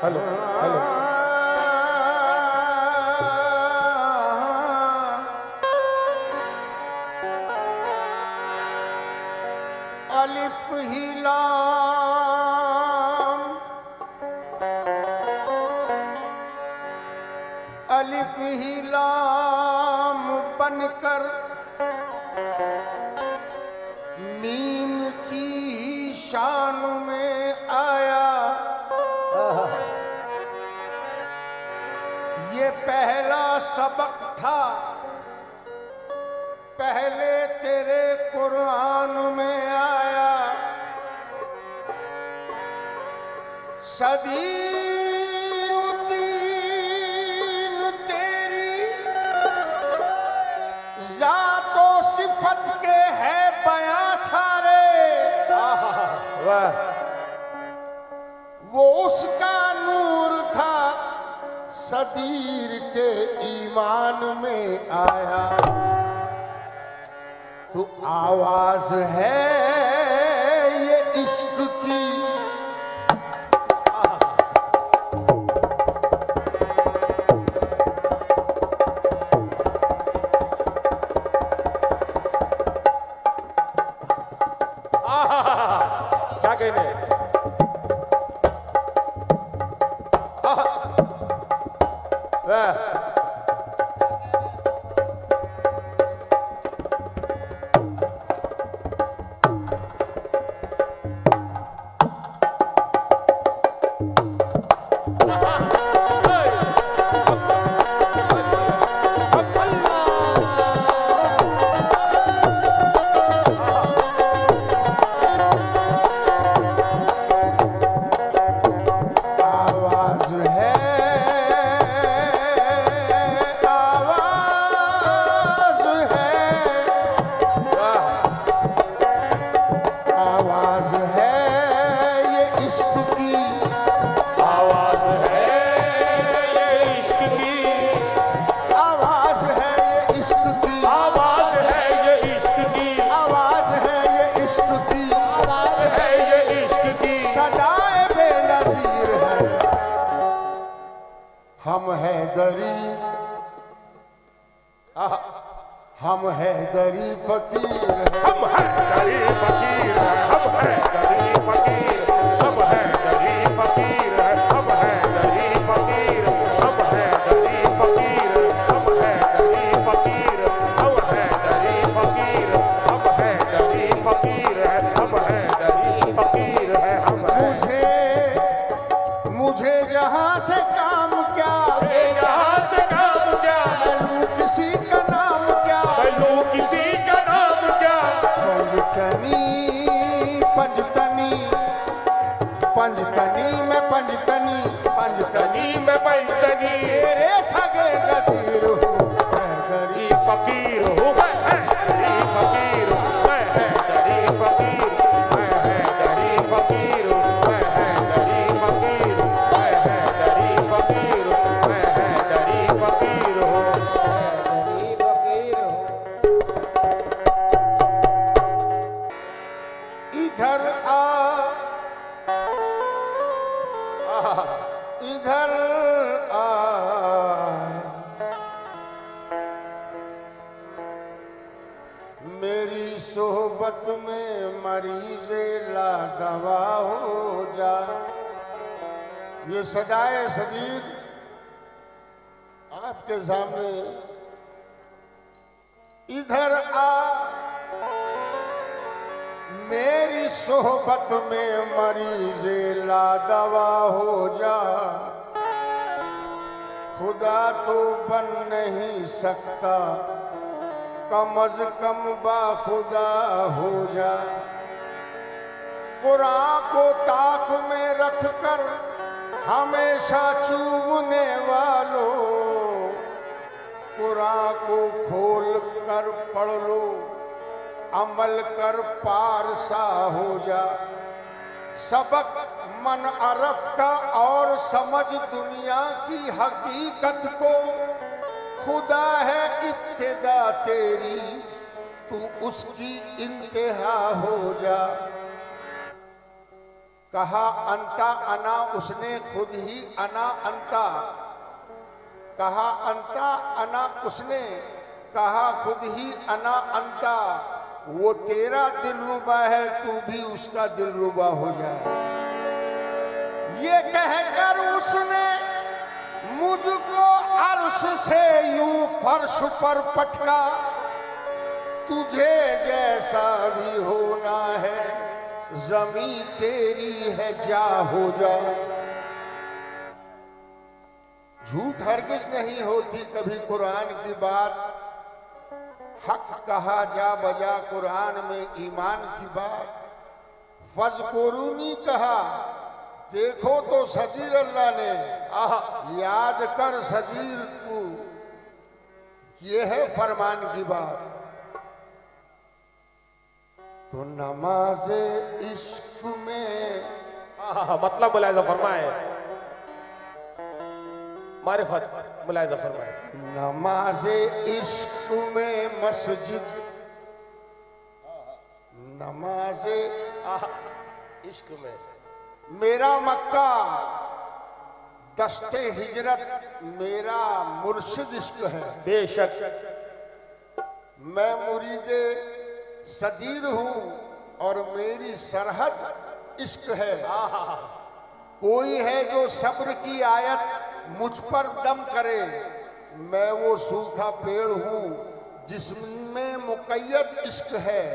Hello hello. अलिफ ही लाम, अलिफ ही लाम बनकर मीम की शान में आया। ये पहला सबक था पहले तेरे कुरान में आया। सदीरुद्दीन तेरी जातो सिफत के है बयां सारे। वाह। वो उसका नूर था सदीर के ईमान में आया। तो आवाज है ये इश्क की, क्या कहने। वाह। हम है गरीब फकीर, हम है गरीब फकीर, हम है गरीब फकीर, हम है गरीब फकीर, हम है गरीब फकीर, हम है गरीब फकीर, हम है गरीब फकीर, हम है गरीब फकीर, हम है गरीब फकीर, हम है गरीब फकीर है हम। मुझे जहां से काम क्या, जहां से काम क्या, मैं किसी का नाम क्या, किसी का नाम क्या। पंजतनी पंजतनी पंजतनी में पंजतनी पंजतनी में पंजतनी तेरे सगे गदीर हूँ मैं गरीब फकीर हूँ, मैं गरीब फकीर, मैं गरीब फकीर, मैं गरीब फकीर, मैं गरीब फकीर, मैं गरीब फकीर, मैं गरीब फकीर हूँ, गरीब फकीर हूँ। इधर आ इधर आ, मेरी सोहबत में मरीज़े ला दवा हो जा। ये सदाए सदीर आपके सामने। इधर आ मेरी सोहबत में मरीज़े ला दवा हो जा। खुदा तो बन नहीं सकता, कम अज कम बाखुदा हो जा। कुरान को ताक में रखकर हमेशा चूमने वालों, कुरान को खोल कर पढ़ लो, अमल कर पारसा हो जा। सबक मन अरब का और समझ दुनिया की हकीकत को। खुदा है इब्तिदा तेरी, तू उसकी इंतहा हो जा। कहा अंता अना, उसने खुद ही अना अंता। कहा अंता अना, उसने कहा खुद ही अना अंता। वो तेरा दिलरुबा है, तू भी उसका दिलरुबा हो जाए। ये कहकर उसने मुझको अर्श से यूं फर्श पर पटका। तुझे जैसा भी होना है, जमी तेरी है, जा हो जा। झूठ हरगिज नहीं होती कभी कुरान की बात। हक कहा जा बजा कुरान में ईमान की बात। फज़कुरूनी कहा, देखो तो सजीर अल्लाह ने, याद कर सजीर तू, ये है फरमान की बात। तो नमाज़े इश्क में मतलब मुलायजा फरमाए, मारिफत मुलायजा फरमाए। नमाज़े इश्क में मस्जिद, नमाज़े इश्क में मेरा मक्का, दस्ते हिजरत मेरा मुर्शिद इश्क है। बेशक मैं मुरीदे सजीर हूँ और मेरी सरहद इश्क है। कोई है जो सब्र की आयत मुझ पर दम करे, मैं वो सूखा पेड़ हूँ जिसमें मुक़य्यद इश्क है।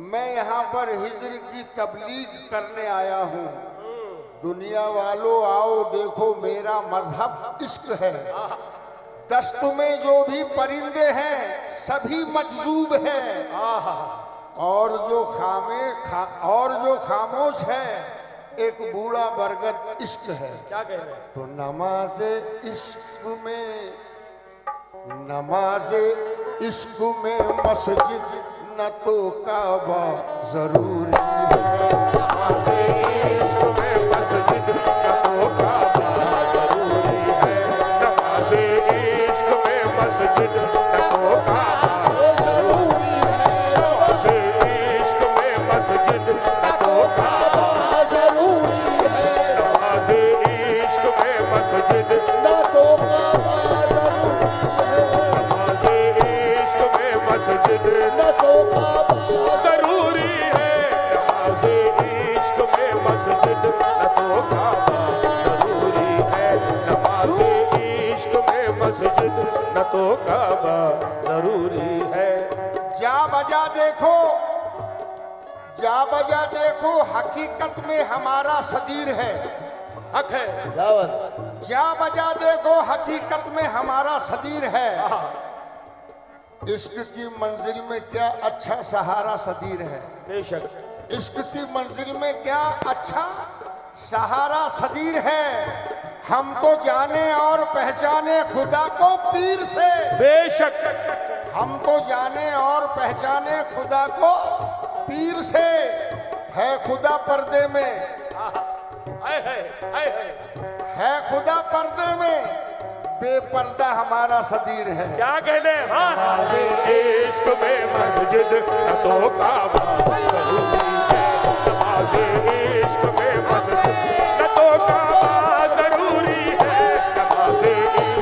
मैं यहाँ पर हिज्र की तबलीग करने आया हूँ। दुनिया वालों आओ देखो मेरा मजहब इश्क है। दस्त में जो भी परिंदे हैं सभी मजजूब हैं, और जो खामोश है एक बूढ़ा बरगद इश्क है। क्या कह रहे हैं? तो नमाज़े इश्क में, नमाज़े इश्क में मस्जिद न तो काबा जरूरी है। नमाज़े इश्क में मस्जिद न तो काबा जरूरी है। नमाज़े इश्क में मस्जिद न तो काबा जरूरी है। नमाज़े इश्क में मस्जिद न तो काबा जरूरी है। नमाज़े इश्क में मस्जिद न तो काबा जरूरी है। नमाज़े इश्क में मस्जिद न तो काबा जरूरी है। नमाज़े इश्क में मस्जिद न तो काबा जरूरी है। नमाज़े इश्क में मस्जिद न तो काबा जरूरी है। जा बजा देखो, जा बजा देखो, हकीकत में हमारा सदीर है। हक है। जा बजा देखो, हकीकत में हमारा सदीर है। इश्क की मंजिल में क्या अच्छा सहारा सदीर है। बेशक इश्क की मंजिल में क्या अच्छा सहारा सदीर है। हम तो जाने और पहचाने खुदा को पीर से। बेशक हम तो जाने और पहचाने खुदा को पीर से। है खुदा पर्दे में, है खुदा पर्दे में, बेपर्दा हमारा सदीर है। क्या कहने? नमाज़े इश्क में मस्जिद न तो काबा जरूरी है। नमाज़े इश्क में मस्जिद न तो काबा जरूरी है। नमाज़े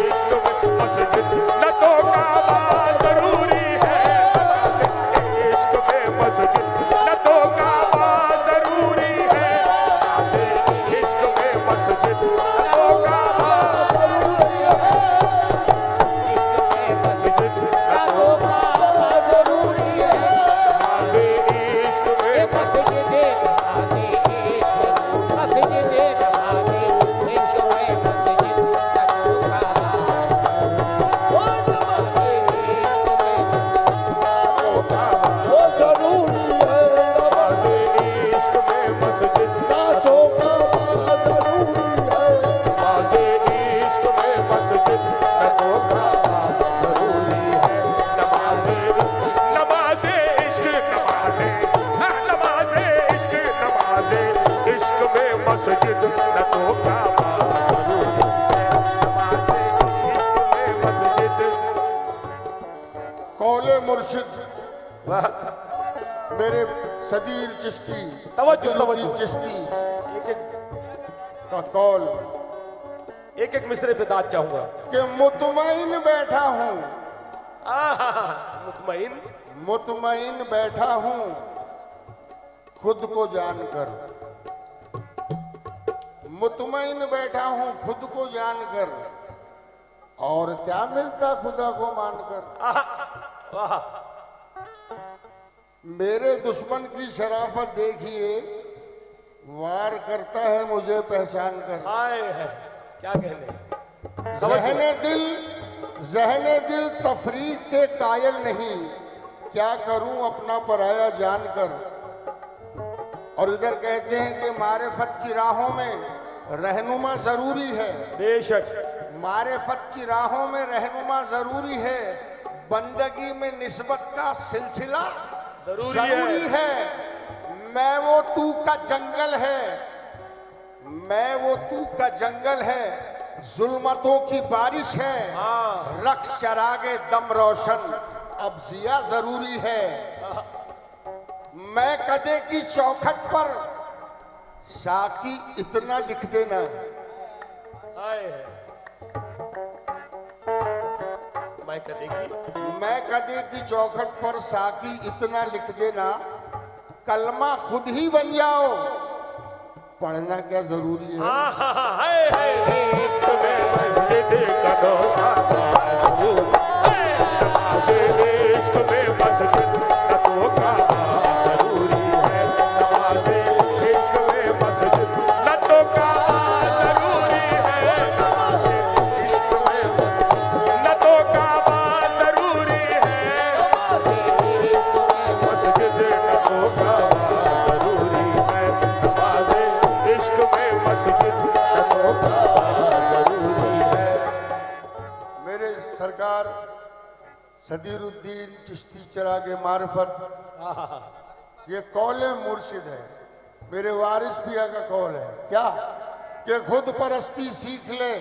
इश्क में मस्जिद न तो काबा जरूरी है। नमाज़े इश्क में मस्जिद न तो काबा जरूरी है। नमाज़े इश्क में मस्जिद न तो काबा कौले मुर्शिद मेरे सदीर चिश्ती, तवज्जो, नसीरुद्दीन तवज्जो। चिश्ती एक एक का कौल एक एक मिसरे पे दाद चाहूंगा। कि मुतमईन बैठा हूं, मुतमईन, मुतमईन बैठा हूं खुद को जानकर, मुतमईन बैठा हूं खुद को जानकर, और क्या मिलता खुदा को मानकर। वाह, मेरे दुश्मन की शराफत देखिए, वार करता है मुझे पहचान कर। आए है क्या कहने। जहने दिल तफरीक के कायल नहीं, क्या करूं अपना पराया जानकर। और इधर कहते हैं कि मारिफत की राहों में रहनुमा जरूरी है, बेशक मारिफत की राहों में रहनुमा जरूरी है, बंदगी में निस्बत का सिलसिला जरूरी है। मैं वो तू का जंगल है, मैं वो तू का जंगल है, जुल्मतों की बारिश है, रक्स चरागे दम रोशन, अब जिया जरूरी है। मैं कदे की चौखट पर साकी इतना लिख देना, आए है मैं कदेगी, मैं कदे की चौखट पर साकी इतना लिख देना, कलमा खुद ही बन जाओ, पढ़ना क्या जरूरी है। इश्क में मस्जिद का धोखा, इश्क में मस्जिद का धोखा जरूरी है, नमाज़े इश्क में मस्जिद का धोखा जरूरी है, नमाज़े इश्क में मस्जिद का धोखा जरूरी है, इश्क में मस्जिद का धोखा जरूरी है, नमाज़े इश्क में मस्जिद का धोखा जरूरी है। मेरे सरकार सदीरुद्दीन चिश्ती चरागे मार्फत, ये कौल मुर्शिद है, मेरे वारिस पिया का कौल है। क्या कि खुद परस्ती सीख ले,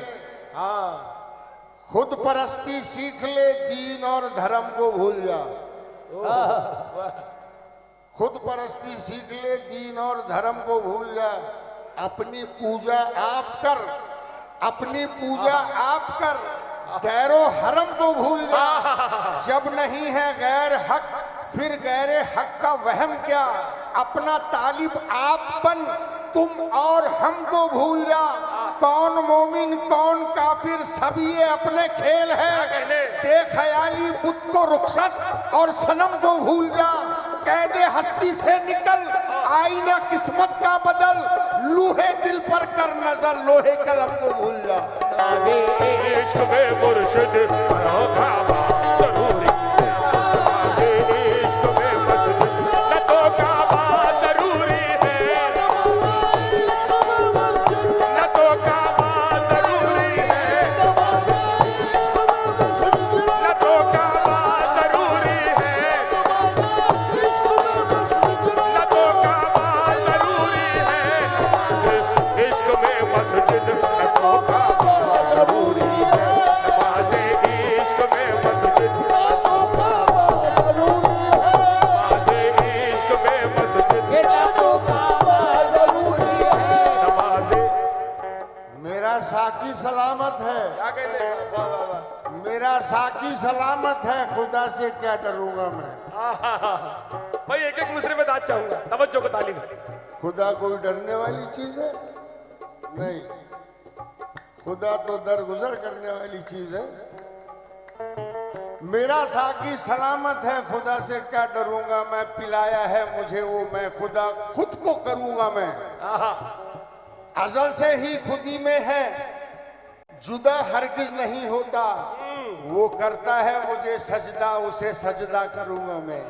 खुद परस्ती सीख ले, दीन और धर्म को भूल जा। खुद परस्ती सीख ले, दीन और धर्म को भूल जा, अपनी पूजा आप कर, अपनी पूजा आप कर, गैरो हरम को भूल जा। जब नहीं है गैर हक फिर गैरे हक का वहम क्या, अपना तालिब आप बन, तुम और हमको भूल जा। कौन मोमिन कौन काफिर सब ये अपने खेल है, दे ख्याली बुत को रुखसत और सनम को भूल जा। कैदे हस्ती से निकल, आईना किस्मत का बदल, लूहे दिल पर कर नजर, लोहे कलम को भूल जा। इश्क में मुर्शिद का जरूरी है, इश्क में मस्जिद का धोखा जरूरी है, न धोखा जरूरी है, न धोखा जरूरी है, न धोखा जरूरी है, इश्क में मस्जिद का धोखा जरूरी है, नमाज़े इश्क में मस्जिद का धोखा जरूरी है, नमाज़े इश्क में मस्जिद का धोखा जरूरी है, नमाज़े। मेरा साकी सलामत है, क्या कहते हैं? वाह वाह वाह, मेरा साकी सलामत है, खुदा से क्या डरूंगा मैं। भाई एक एक मिसरे में दाद चाहूंगा, तवज्जो को तालीम। खुदा कोई डरने वाली चीज है? नहीं, खुदा तो दरगुजर करने वाली चीज है। मेरा साकी सलामत है, खुदा से क्या डरूंगा मैं, पिलाया है मुझे वो मैं, खुदा खुद को करूंगा मैं। अजल से ही खुदी में है, जुदा हरगिज नहीं होता, वो करता है मुझे सजदा, उसे सजदा करूंगा मैं।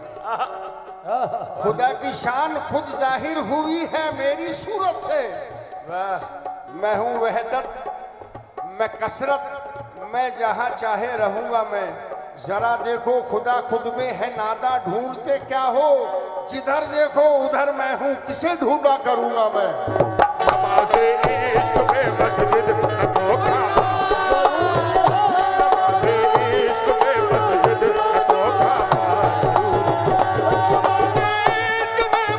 खुदा की शान खुद जाहिर हुई है मेरी सूरत से, मैं हूं वहदत, मैं कसरत, मैं जहां चाहे रहूंगा मैं। जरा देखो खुदा खुद में है नादा, ढूंढते क्या हो, जिधर देखो उधर मैं हूं, किसे ढूंढा करूंगा मैं। नमाज़े इश्क में मस्जिद का धोखा, नमाज़े इश्क में मस्जिद का धोखा, नमाज़े इश्क में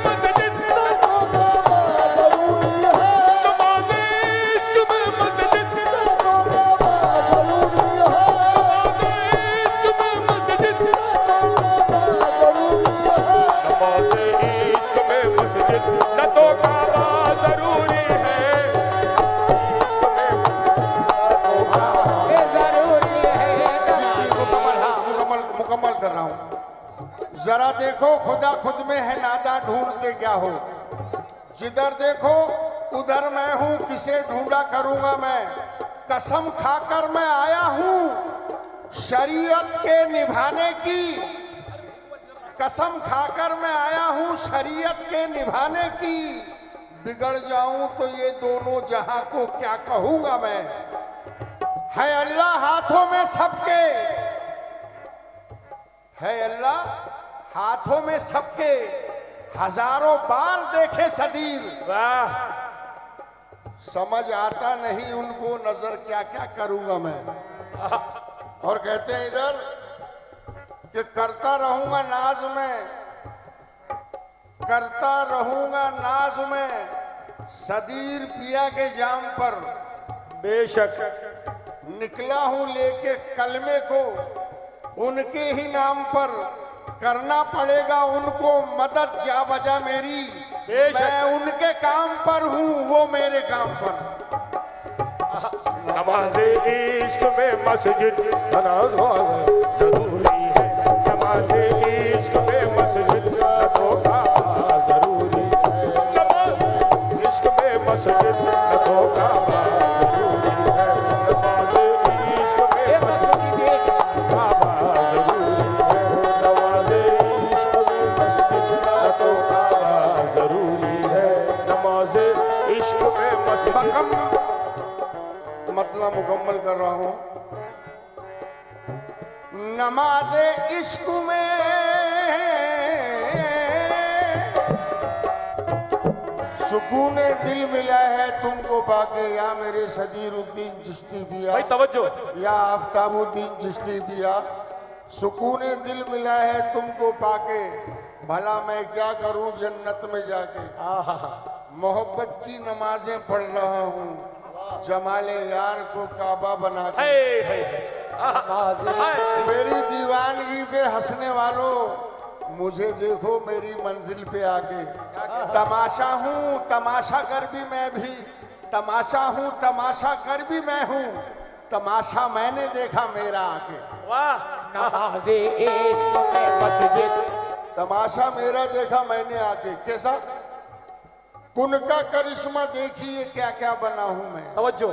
देखो खुदा खुद में है नादा, ढूंढते क्या हो। जिधर देखो उधर मैं हूं, किसे ढूंढा करूंगा मैं। कसम खाकर मैं आया हूं शरीयत के निभाने की, कसम खाकर मैं आया हूं शरीयत के निभाने की। बिगड़ जाऊं तो ये दोनों जहां को क्या कहूंगा मैं। है अल्लाह हाथों में सबके, है अल्लाह हाथों में सबके, हजारों बार देखे सदीर। वाह, समझ आता नहीं उनको नजर क्या क्या करूंगा मैं। और कहते हैं इधर कि करता रहूंगा नाज में, करता रहूंगा नाज में सदीर पिया के जाम पर। बेशक निकला हूं लेके कलमे को उनके ही नाम पर। करना पड़ेगा उनको मदद जा वजह मेरी, मैं उनके काम पर हूं वो मेरे काम पर। नमाज़े इश्क में मस्जिद जरूरी है, नमाज़े इश्क में मस्जिद न तो काबा जरूरी है, नमाज़े इश्क में मस्जिद न तो काबा जरूरी है, नमाज़े इश्क में मस्जिद काबा जरूरी है, नमाज़े इश्क में मस्जिद न तो काबा जरूरी है, नमाज़े इश्क में मस्जिद। मतलब मुकम्मल कर रहा हूं। नमाज़े इश्क में सुकून दिल मिला है तुमको पाके, या मेरे सदीरुद्दीन चिश्ती पिया, भाई तवज्जो, या आफ्ताबुद्दीन चिश्ती पिया। सुकून दिल मिला है तुमको पाके, भला मैं क्या करूं जन्नत में जाके। मोहब्बत की नमाजें पढ़ रहा हूं, जमाले यार को काबा बना के। मेरी दीवानगी पे हंसने वालों मुझे देखो मेरी मंजिल पे आके। तमाशा हूँ तमाशा कर भी मैं भी, तमाशा हूँ तमाशा कर भी मैं हूँ, तमाशा मैंने देखा मेरा आके। नमाज़े इश्क में मस्जिद, तमाशा मेरा देखा मैंने आके। कैसा कुन का करिश्मा देखिए क्या क्या बना हूं मैं। तवज्जो,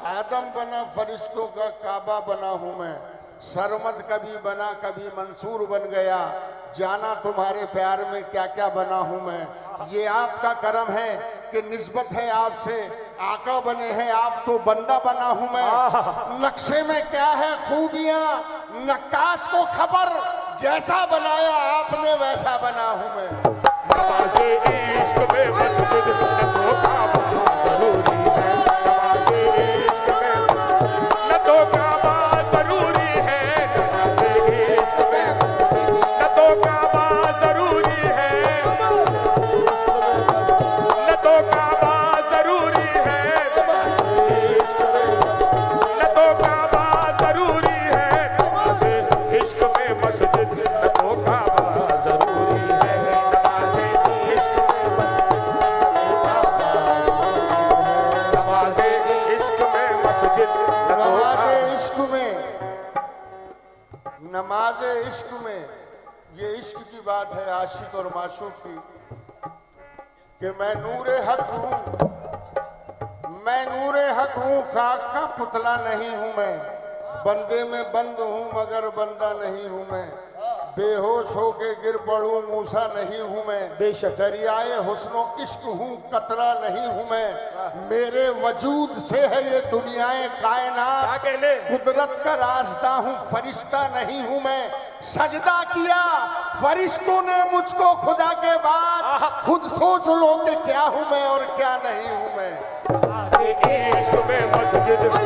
आदम बना फरिश्तों का काबा बना हूं मैं। सरमद कभी बना कभी मंसूर बन गया, जाना तुम्हारे प्यार में क्या क्या बना हूं मैं। ये आपका करम है कि निस्बत है आपसे, आका बने हैं आप तो बंदा बना हूं मैं। नक्शे में क्या है खूबियां नक्काश को खबर, जैसा बनाया आपने वैसा बना हूं मैं। नमाज़े इश्क में मस्जिद न तो काबा जरूरी है, नमाज़े इश्क में न तो काबा जरूरी है, नमाज़े इश्क में न तो काबा जरूरी है, न तो काबा जरूरी है, न तो काबा जरूरी है, नमाज़े इश्क में मस्जिद न तो काबा जरूरी है। नमाज़े इश्क में, ये इश्क की बात है आशिक और माशूक की, कि मैं नूरे हक हूँ, मैं नूरे हक हूँ, खाक का पुतला नहीं हूँ मैं। बंदे में बंद हूँ मगर बंदा नहीं हूँ मैं। बेहोश होके गिर पड़ूं मूसा नहीं हूं मैं। दरियाए हुस्नो इश्क हूँ कतरा नहीं हूं मैं। मेरे वजूद से है ये दुनियाए कायनात, कुदरत का रास्ता हूँ फरिश्ता नहीं हूं मैं। सजदा किया फरिश्तों ने मुझको खुदा के बाद, खुद सोच लो कि क्या हूँ मैं और क्या नहीं हूँ मैं। इश्क में मस्जिद तो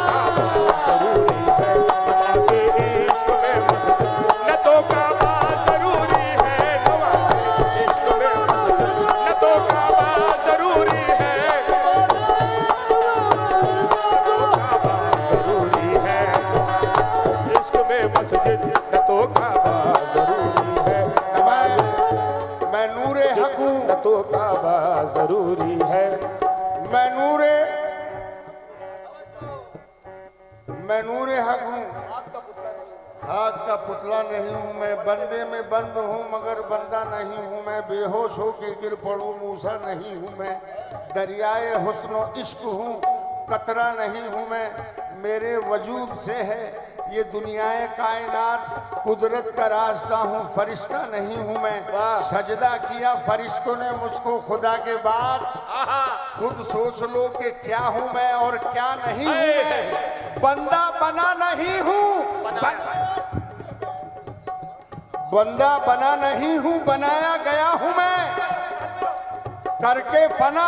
काबा जरूरी है, नमाज़े इश्क में मस्जिद न तो काबा जरूरी है, नमाज़े इश्क में मस्जिद न तो काबा जरूरी है, काबा जरूरी है, इश्क में मस्जिद न तो काबा जरूरी है। मैं नूरे हक हूँ न तो काबा जरूरी है, मैं नूरे हक हूँ खाक का पुतला नहीं हूं मैं, बंदे में बंद हूं मगर बंदा नहीं हूं मैं, बेहोश हो के गिर पड़ूं मूसा नहीं हूं मैं, दरियाए हुस्न इश्क हूं कतरा नहीं हूं मैं, मेरे वजूद से है ये दुनियाए कायनात, कुदरत का रास्ता हूँ फरिश्ता नहीं हूँ मैं, सजदा किया फरिश्तों ने मुझको खुदा के बाद, खुद सोच लो कि क्या हूँ मैं और क्या नहीं हूँ मैं, बंदा बना नहीं हूँ, बंदा बना नहीं हूँ बनाया गया हूँ मैं, करके फना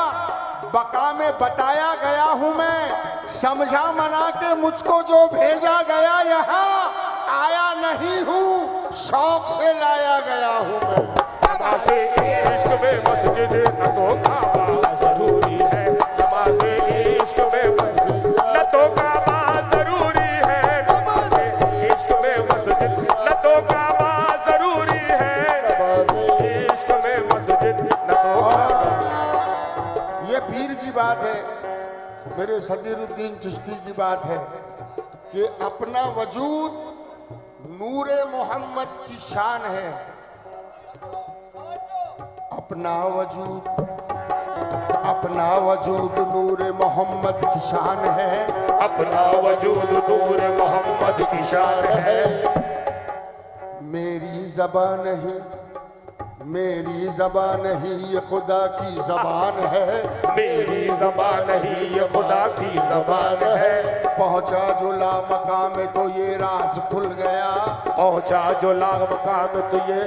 बका में बताया गया हूँ मैं, समझा मना के मुझको जो भेजा गया यहाँ, आया नहीं हूँ शौक से लाया गया हूँ मैं। नमाज़े इश्क में मस्जिद न तो काबा जरूरी है, नमाज़े इश्क में मस्जिद न तो काबा जरूरी है, नमाज़े इश्क में मस्जिद न तो काबा जरूरी है, नमाज़े इश्क में मस्जिद न तो काबा। ये पीर की बात है, मेरे सदीरुद्दीन चिश्ती की बात है कि अपना वजूद नूरे मोहम्मद की शान है, अपना वजूद नूरे मोहम्मद की शान है, अपना वजूद नूर मोहम्मद की शान है, मेरी ज़बान नहीं, मेरी ज़बान ही ये खुदा की ज़बान है, मेरी ज़बान ही ये खुदा की ज़बान है, पहुंचा जो ला मकाम में तो ये राज खुल गया, पहुंचा जो ला मकाम तो ये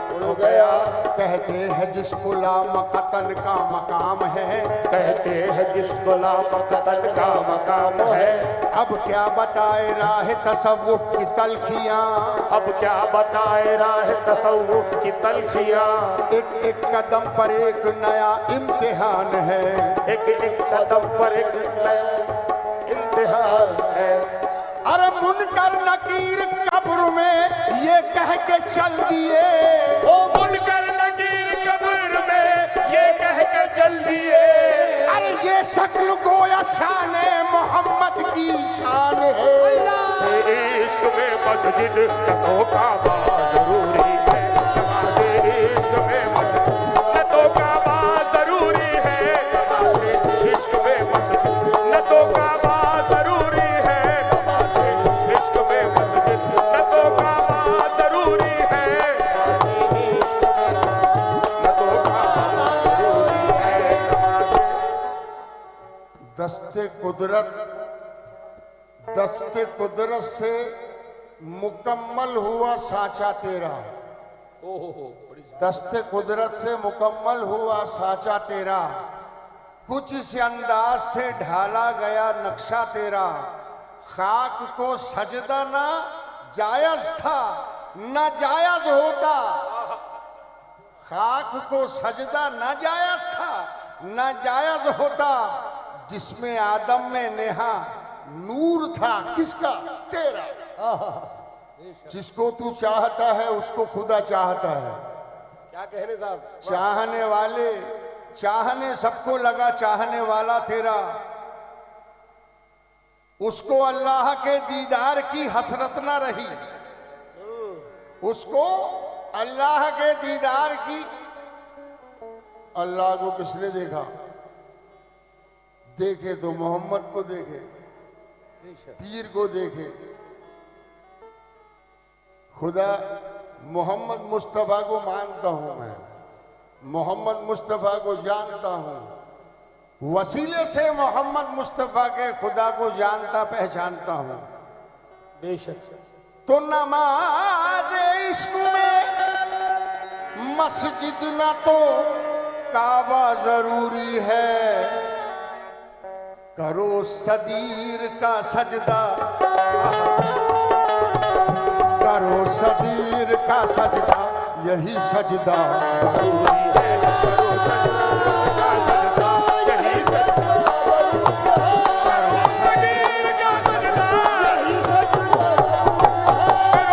खुल गया, कहते हैं जिसको ला मकतन का मकाम है, कहते हैं जिसको ला मकतन का मकाम है, अब क्या बताए राह तसव्वुफ की तलखियां, अब क्या बताए राह तसव्वुफ की तलखियां, एक एक कदम पर एक नया इम्तिहान है, एक एक कदम पर एक नया इम्तिहान है, अरे मुनकर नकीर कब्र में ये कह के चल दिए, ओ मुनकर नकीर कब्र में ये कह के चल दिए, अरे ये शक्ल गोया शान मोहम्मद की शान है, इश्क में मस्जिद न तो काबा जरूरी है, नमाज़े इश्क में मस्जिद न तो काबा जरूरी है, नमाज़े इश्क में मस्जिद न तो काबा जरूरी है, नमाज़े इश्क में मस्जिद न तो काबा जरूरी है, नमाज़े इश्क में न तो काबा जरूरी है, नमाज़े। दस्ते कुदरत से मुकम्मल हुआ साचा तेरा, दस्ते कुदरत से मुकम्मल हुआ साचा तेरा, कुछ इस अंदाज से ढाला गया नक्शा तेरा, खाक को सजदा ना जायज था ना जायज होता, खाक को सजदा ना जायज था ना जायज होता, जिसमें आदम में नेहा नूर था किसका तेरा, जिसको तू चाहता है उसको खुदा चाहता है, क्या कहने साहब, चाहने वाले चाहने सबको लगा चाहने वाला तेरा, उसको अल्लाह के दीदार की हसरत ना रही, उसको अल्लाह के दीदार की, अल्लाह को किसने देखा, देखे तो मोहम्मद को देखे, पीर को देखे, खुदा मोहम्मद मुस्तफ़ा को मानता हूं मैं, मोहम्मद मुस्तफ़ा को जानता हूं, वसीले से मोहम्मद मुस्तफ़ा के खुदा को जानता पहचानता हूं, बेशक तो नमाज इश्क में मस्जिद ना तो काबा जरूरी है, करो सदीर का सजदा, करो सदीर का सजदा, यही सजदा जरूरी है, करो सदीर का सजदा, यही सजदा करो सदीर का सजदा, यही सजदा करो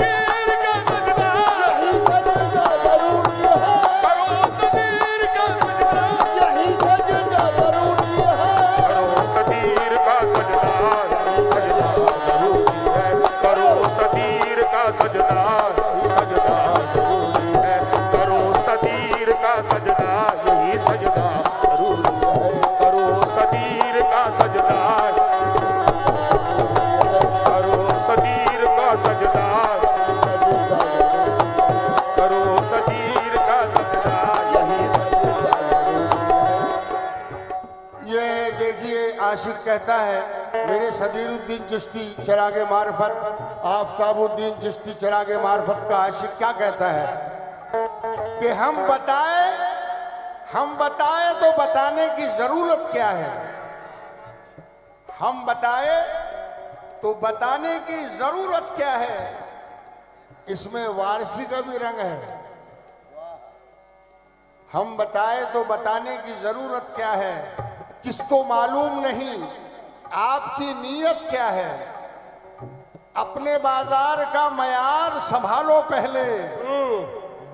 सदीर का सजदा, यही सजदा जरूरी है, करो सदीर का सजदा, यही सजदा जरूरी है, करो सदीर का सजदा, यही सजदा जरूरी है, करो सदीर का सजदा, करो सदीर का सजदा, करो सदीर का सजदा, यही ये देखिए आशिक कहता है, मेरे सदीरुद्दीन चिश्ती चिरागे मार्फत, आफ्ताबुद्दीन चिश्ती चिरागे मार्फत का आशिक क्या कहता है कि हम बताए तो बताने की जरूरत क्या है, हम बताए तो बताने की जरूरत क्या है। इसमें वारसी का भी रंग है। हम बताए तो बताने की जरूरत क्या है, किसको मालूम नहीं आपकी नीयत क्या है। अपने बाजार का मयार संभालो पहले,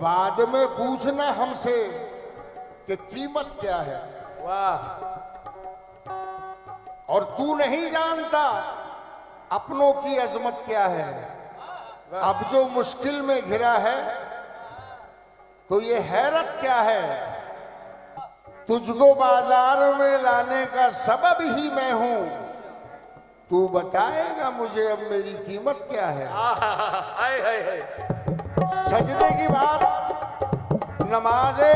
बाद में पूछना हमसे कि कीमत क्या है। वाह और तू नहीं जानता अपनों की अजमत क्या है। अब जो मुश्किल में घिरा है तो ये हैरत क्या है। तुझको बाजार में लाने का सबब ही मैं हूं, तू बताएगा मुझे अब मेरी कीमत क्या है। हाय हाय हाय सजदे की बात, नमाज़े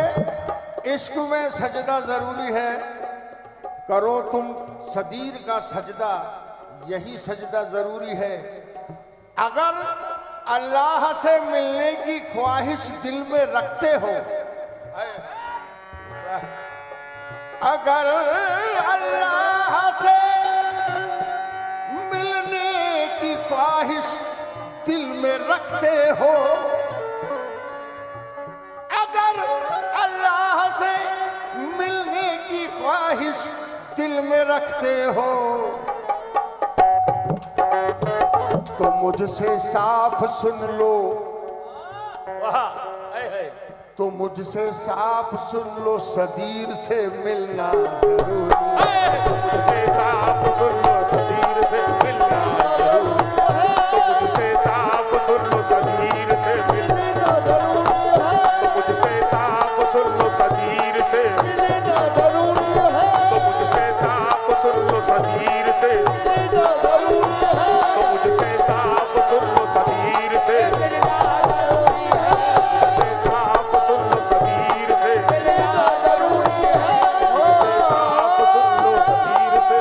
इश्क में सजदा जरूरी है। करो तुम सदीर का सजदा, यही सजदा जरूरी है। अगर अल्लाह से मिलने की ख्वाहिश दिल में रखते हो, अगर अल्लाह से मिलने की ख्वाहिश दिल में रखते हो, अगर अल्लाह से मिलने की ख्वाहिश दिल में रखते हो, तो मुझसे साफ सुन लो, वाह हाय हाय तो मुझसे साफ सुन लो, सदीर से मिलना जरूरी है। मुझसे साफ सुन लो, सदीर से मिलना जरूरी है। तो मुझसे साफ सुन लो, सदीर से मिलना जरूरी है। तो मुझसे साफ सुन लो, सदीर से मिलना जरूरी है। तो मुझसे साफ सुन लो, सदीर से मिलना जरूरी है। तो मुझसे साफ सुन लो, सदीर से मिलना जरूरी है। मुझसे साफ सुन लो, सदीर से मिलना जरूरी है। मुझसे साफ सुन लो, सदीर से।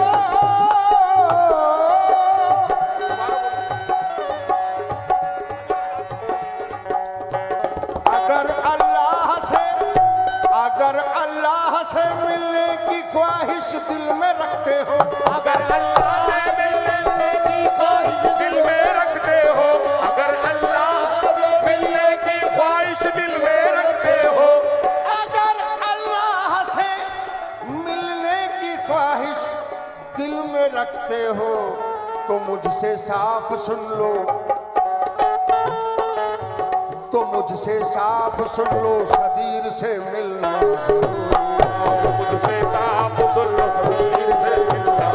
अगर अल्लाह से मिलने की ख्वाहिश दिल में रखते हो, अगर अल्लाह से मिलने की ख्वाहिश दिल में रखते हो, अगर अल्लाह मिलने की ख्वाहिश दिल में रखते हो, अगर अल्लाह से मिलने की ख्वाहिश दिल में रखते हो, तो मुझसे साफ सुन लो, तो मुझसे साफ सुन लो, सदीर से मिलना जरूरी है। मुझसे साफ सुन लो, सदीर से मिलना,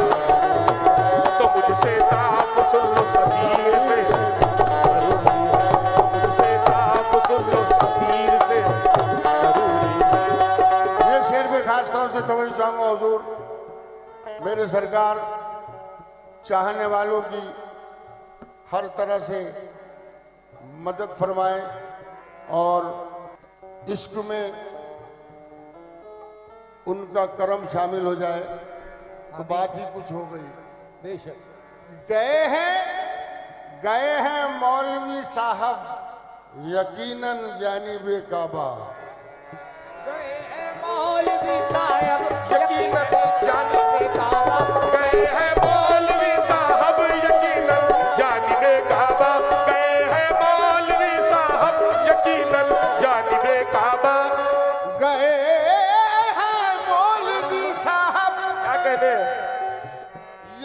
तो मुझसे साफ सुन लो, सदीर से जरूरी है। मुझसे साफ सुन लो, सदीर से जरूरी है। ये शेर में खास तौर से तवज्जो चाहूंगा हुजूर, मेरे सरकार चाहने वालों की हर तरह से मदद फरमाए और इश्क में उनका करम शामिल हो जाए तो बात ही कुछ हो गई। बेशक गए हैं मौलवी साहब यकीनन जानिबे काबा। गए हैं मौलवी साहब यकीनन जानिबे काबा। गए हैं मौलवी साहब यकीनन जानिबे काबा। गए हैं मौलवी साहब यकीनन जानिबे काबा। गए हैं मौलवी साहब क्या कहते हैं?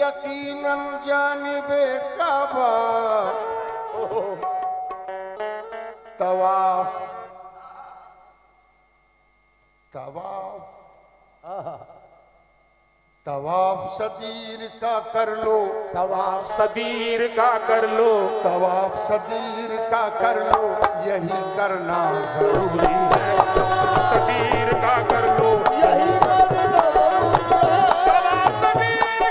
यकीनन जानिबे काबा। तवाफ तवाफ तवाफ सदीर का कर लो, तवाफ सदीर का कर लो, तवाफ सदीर का कर लो, यही करना जरूरी है। सदीर का कर लो, यही करना जरूरी है। तवाफ सदीर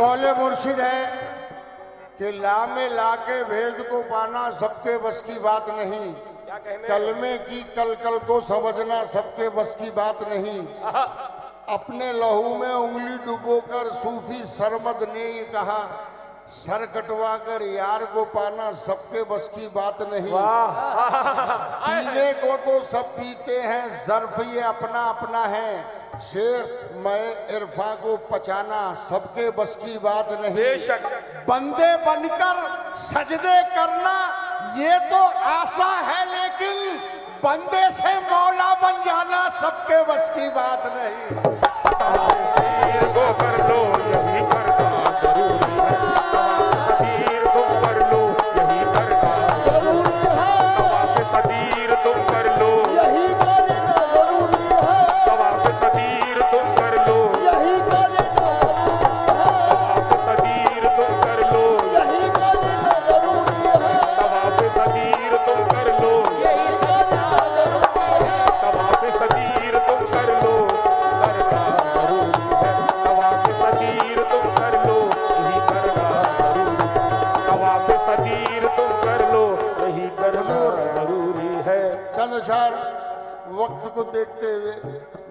कौले मुर्शिद है कि ला में ला के भेद को पाना सबके बस की बात नहीं, क्या कहने कलमे की कल कल को समझना सबके बस की बात नहीं। अपने लहू में उंगली डुबोकर सूफी सरमद ने ये कहा, सर कटवा कर यार को पाना सबके बस की बात नहीं। पीने को तो सब पीते हैं, जर्फ ये अपना अपना है, शेर मैं इरफा को पचाना सबके बस की बात नहीं। बेशक बंदे बनकर सजदे करना ये तो आशा है, लेकिन बंदे से मौला बन जाना सबके बस की बात नहीं। सदीर को कर लो यही करना जरूरी है, सदीर तुम कर लो यही करना जरूरी है, तवाफ़ सदीर तुम कर लो यही करना जरूरी है, तवाफ़ सदीर तुम कर लो यही करना जरूरी है, तवाफ़ सदीर तुम कर लो यही करना जरूरी है, तवाफ़ सदीर तुम कर लो यही करना जरूरी है, तवाफ़ सदीर तुम कर लो करना जरूरी है, तवाफ़ सदीर तुम कर लो यही करना जरूरी है, तवाफ़ सदीर तुम कर लो यही करना जरूरी है। चंद अशार वक्त को देखते हुए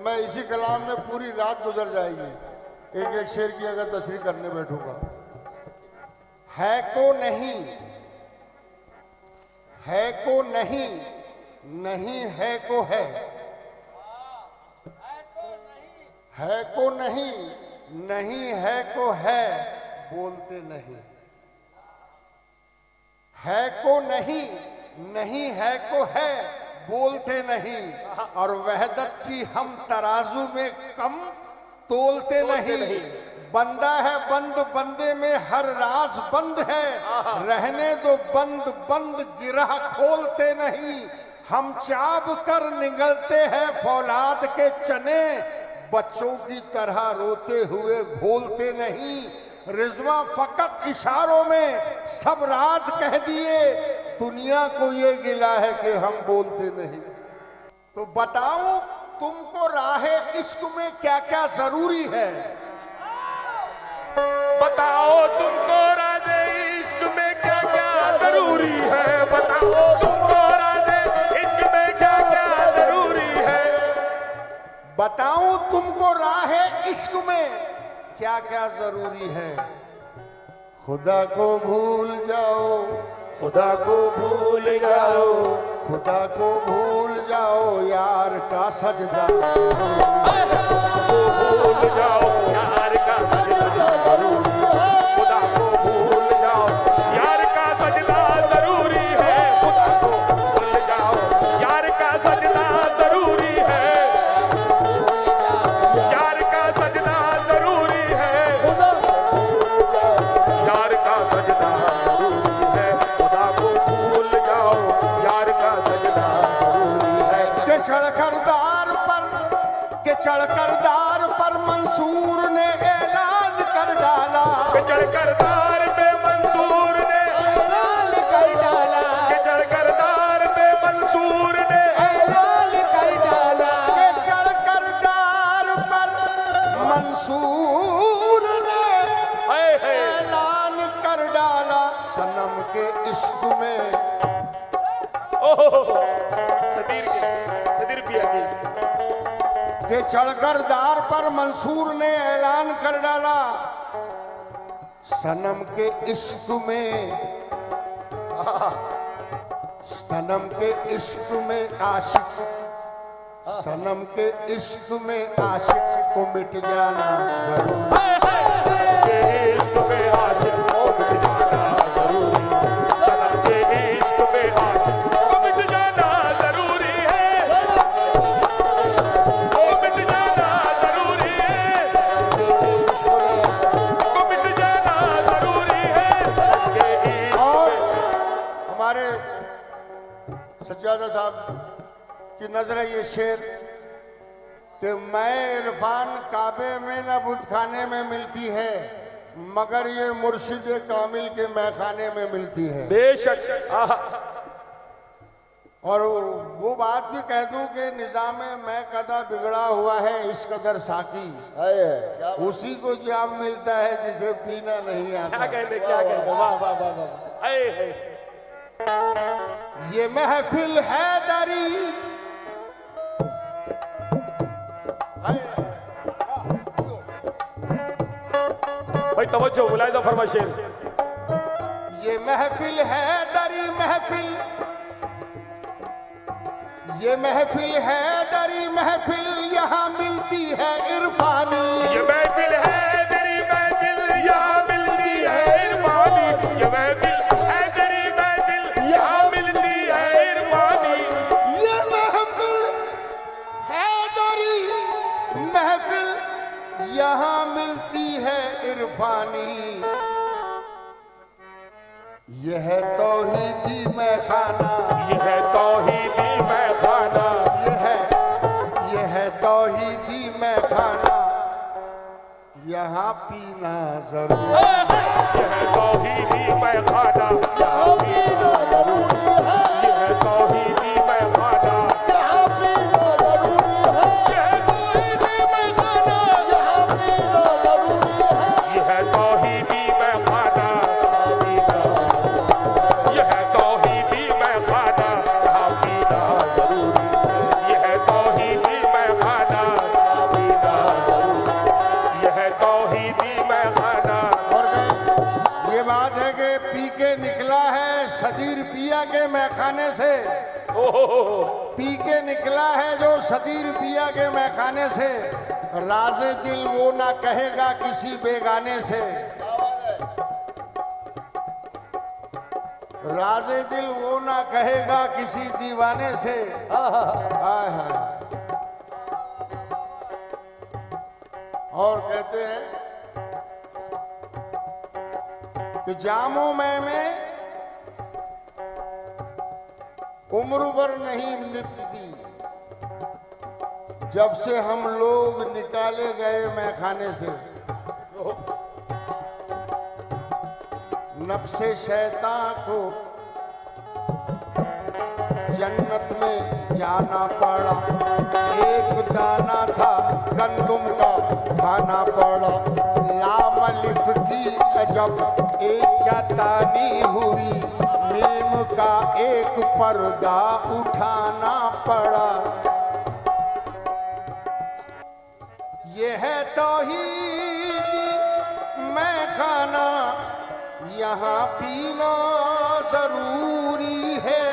मैं इसी कलाम में पूरी रात गुजर जाएगी, एक एक शेर की अगर तशरीह करने बैठूंगा। है को नहीं, है को नहीं, नहीं है को है को नहीं, नहीं है को है, बोलते नहीं। है को नहीं, नहीं है को है, बोलते नहीं। और वहदत की हम तराजू में कम तोलते नहीं। बंदा है बंद, बंदे में हर राज बंद है, रहने दो बंद बंद गिरह खोलते नहीं। हम चाब कर निगलते हैं फौलाद के चने, बच्चों की तरह रोते हुए घोलते नहीं। रिजवा फकत इशारों में सब राज कह दिए, दुनिया को ये गिला है कि हम बोलते नहीं। तो बताऊं तुमको राहे इश्क में क्या क्या जरूरी है। बताओ तुमको राज़े इश्क में क्या क्या जरूरी है, बताओ तुमको राज़े इश्क में क्या क्या जरूरी है। बताऊं तुमको राहे इश्क में क्या क्या जरूरी है। खुदा को भूल जाओ, खुदा को भूल जाओ, खुदा को भूल जाओ, यार का सजदा को भूल जाओ, यार का सजदा जरूरी है, खुदा को भूल जाओ, यार का सजदा जरूरी है, खुदा को भूल जाओ, यार का सजदा जरूरी है, यार का सजदा जरूरी है, यार का सजदा जरूरी है, खुदा को भूल जाओ, यार का सजदा जरूरी है। के चढ़करदार पर मंसूर ने ऐलान कर डाला, चढ़करदार पे मंसूर ने ऐलान कर डाला, चढ़करदार पे मंसूर ने ऐलान कर डाला। के चढ़करदार पर मंसूर ने ऐलान कर डाला, सनम के इश्क में सदीर पिया के के चढ़करदार पर मंसूर ने ऐलान कर डाला, सनम के इश्क में, सनम के इश्क में आशिक, सनम के इश्क में आशिक को मिट जाना जरूरी। इश्क में आशिक को मिट जाना जरूरी, सनम के इश्क में आशिक को मिट जाना जरूरी है, को मिट जाना जरूरी है, को मिट जाना जरूरी है। और हमारे सज्जादा साहब की नजर है ये शेर कि मैं इरफान काबे में न बुतखाने में मिलती है, मगर ये मुर्शिद कामिल के मैखाने में मिलती है। बेशक और वो बात भी कह दूं कि निजाम मैं कदा बिगड़ा हुआ है इस कदर साकी, उसी को जाम मिलता है जिसे पीना नहीं आता। क्या कहने, क्या कहने, वाह वाह वाह वाह। ये महफिल हैदरी, भाई तवज्जो, मुलाहिजा फरमा शेर। ये महफिल हैदरी महफिल, ये महफिल हैदरी महफिल, यहाँ मिलती है इरफानी। ये महफिल हैदरी महफिल, यहाँ मिलती है इरफानी। ये महफिल हैदरी महफिल, यहाँ मिलती है इरफानी। ये महफिल हैदरी महफिल, यहाँ मिलती है इरफानी। यह है तौहीदी मैं खाना, ये है तौहीदी मैं खाना, ये है तौहीदी मैं खाना, यहाँ पीना जरूर। ये है तौहीदी मैं खाना, यहाँ पीना जरूरी है। ये है तौहीदी मैं खाना, यहाँ पीना जरूरी है। ये है तौहीदी मैं खाना, यहाँ पीना जरूरी है। ये है तौहीदी मैं खाना, ये है तौहीदी मैं खाना, यहाँ पीना जरूरी है। ये है तौहीदी मैं खाना, यहाँ पीना जरूरी है। ये है तौहीदी मैं खाना। और ये बात है कि पी के निकला है सदीर पिया के मैखाने से, पी के निकला है जो सदीर पिया के मैखाने से, राज़े दिल वो ना कहेगा किसी बेगाने से, राज़े दिल वो ना कहेगा किसी दीवाने से। हाय हाय। और कहते हैं कि जामो में उम्र भर नहीं निपटती, जब से हम लोग निकाले गए मैखाने से। नफ्से शैतान को जन्नत में जाना पड़ा, एक दाना था गंदुम का खाना पड़ा। लामलिफ की जब एक चतानी हुई, मीम का एक पर्दा उठाना पड़ा। ये है तौहीदी मैं खाना, यहाँ पीना जरूरी है।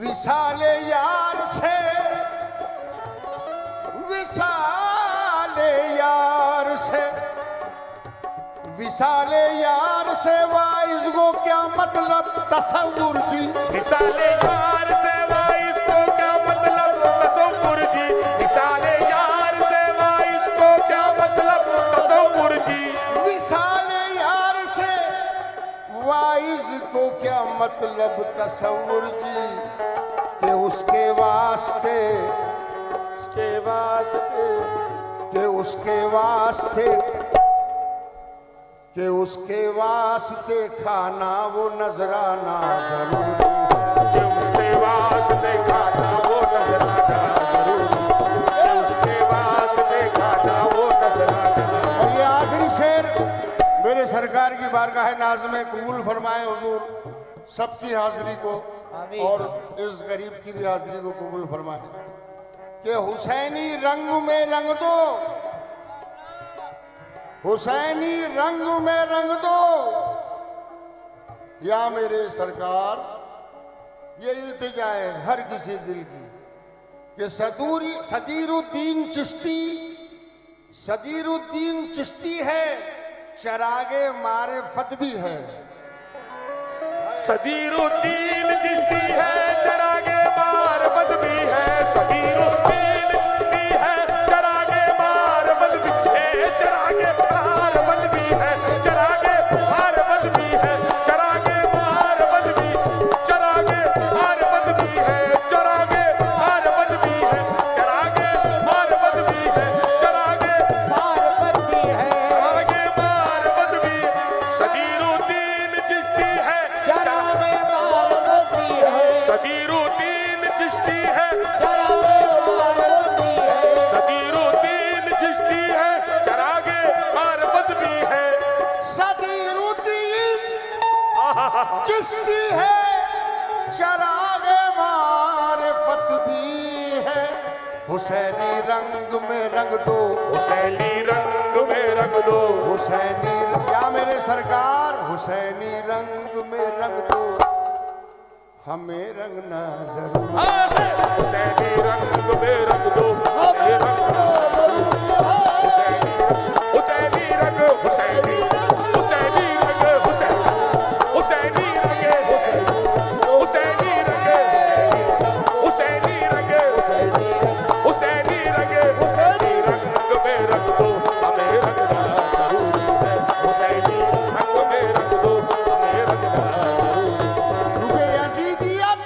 विसाले यार से, विसाले यार से, विसाले यार से वाइज को क्या मतलब तसव्वुर जी। विसाले यार से वाइस को क्या मतलब तसव्वुर जी। विसाले यार से वाइस को क्या मतलब तसव्वुर जी। विसाले यार से वाइज को क्या मतलब तसव्वुर जी, कि उसके वास्ते, उसके वास्ते, कि उसके वास्ते, कि उसके वास्ते खाना वो नजराना जरूरी है। कि उसके वास्ते खाना वो नजराना जरूरी, कि उसके वास्ते खाना वो नजराना। और ये आखिरी शेर मेरे सरकार की बारगाह नाज़ में कबूल फरमाए हुजूर, सबकी हाजिरी को और इस गरीब की भी हाजिरी को कबूल फरमाए। कि हुसैनी रंग में रंग दो, हुसैनी रंग में रंग दो या मेरे सरकार। ये इल्तिजा है हर किसी दिल की कि सदीरुद्दीन चिश्ती, सदीरुद्दीन चिश्ती है, चरागे मारिफत भी है। सदीरुद्दीन चिश्ती है, चरागे मारिफत भी है। सदीरुद्दीन चिश्ती है, चरागे मारिफत भी है। चरागे मारिफत भी है, चरागे मारिफत भी है। चरागे मारिफत भी, चरागे मारिफत भी है। चरागे मारिफत भी है, चरागे मारिफत भी है। चरागे मारिफत भी है, चरागे मारिफत भी। सदी चिश्ती है, चरागे मारिफत भी है। हुसैनी रंग में रंग दो, हुसैनी रंग में रंग दो, हुसैनी क्या मेरे सरकार, हुसैनी रंग में रंग दो, हमें रंगना जरूर। हुसैनी रंग में रंग दो, हमें रंगना जरूर। हुसैनी रंग, हुसैनी हुसैनी रंग, हुसैनी रंग, हुसैनी रंग, हुसैनी रंग, हुसैनी रंग, हुसैनी रंग में रंग दो, हमें रंगना जरूरी है। हुसैनी रंग में रंग दो, हमें रंगना जरूरी है। क्योंकि यजीदियत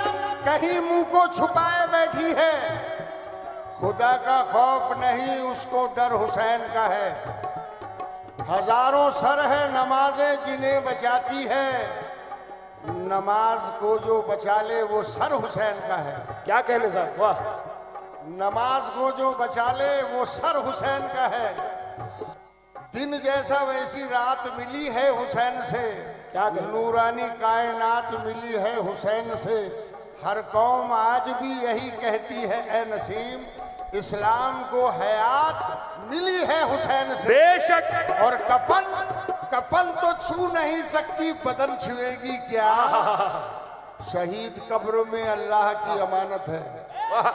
कहीं मुंह को छुपाए बैठी है, खुदा का खौफ नहीं, उसको डर हुसैन का है। हजारों सर है नमाजें जिन्हें बचाती है, नमाज को जो बचा ले वो सर हुसैन का है। क्या कहने साहब, वाह। नमाज को जो बचा ले वो सर हुसैन का है। दिन जैसा वैसी रात मिली है हुसैन से, क्या कहना? नूरानी कायनात मिली है हुसैन से। हर कौम आज भी यही कहती है ए नसीम, इस्लाम को हयात मिली है हुसैन से। बेशक। और कफन, कफन तो छू नहीं सकती, बदन छुएगी क्या? शहीद कब्र में अल्लाह की अमानत है। वाह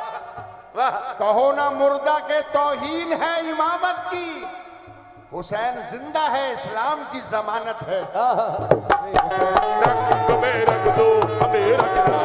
वाह। कहो ना मुर्दा के तौहीन है इमामत की, हुसैन जिंदा है इस्लाम की जमानत है। रंग में रंग दो, हमें रंगना